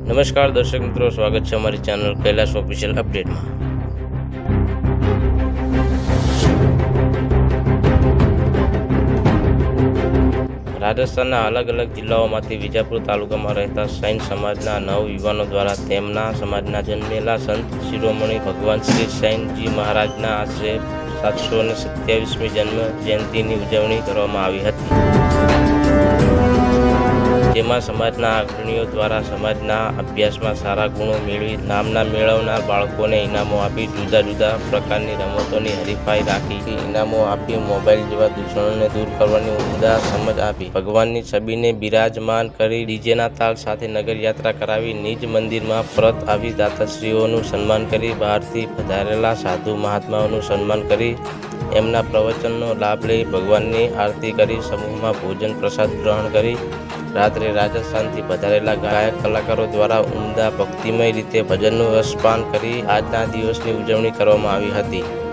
નમસ્કાર દર્શક મિત્રો, સ્વાગત છે અમારી ચેનલ કૈલાસ ઓફિશિયલ અપડેટમાં। રાજસ્થાનના અલગ અલગ જિલ્લાઓમાંથી વિજાપુર તાલુકામાં રહેતા સૈન સમાજના 9 યુવાનો દ્વારા તેમના સમાજના જન્મેલા સંત શિરોમણી ભગવાન શ્રી સૈનજી મહારાજના આશરે 727મી જન્મ જયંતિની ઉજવણી કરવામાં આવી હતી, જેમાં સમાજના અગ્રણીઓ દ્વારા સમાજના અભ્યાસમાં સારા ગુણો મેળવી નામના મેળવનાર બાળકોને ઇનામો આપી જુદા જુદા પ્રકારની રમતોની હરીફાઈ રાખી ઇનામો આપી મોબાઈલ જેવા દૂષણોને દૂર કરવાની ઉમદા સમજ આપી ભગવાનની છબીને બિરાજમાન કરી ડીજેના તાલ સાથે નગર યાત્રા કરાવી નિજ મંદિરમાં પરત આવી દાતાશ્રીઓનું સન્માન કરી બહારથી પધારેલા સાધુ મહાત્માઓનું સન્માન કરી એમના પ્રવચનનો લાભ લઈ ભગવાનની આરતી કરી સમૂહમાં ભોજન પ્રસાદ ગ્રહણ કરી રાત્રે રાજસ્થાનથી પધારેલા ગાયક કલાકારો દ્વારા ઉમદા ભક્તિમય રીતે ભજનનું રસપાન કરી આજના દિવસની ઉજવણી કરવામાં આવી હતી।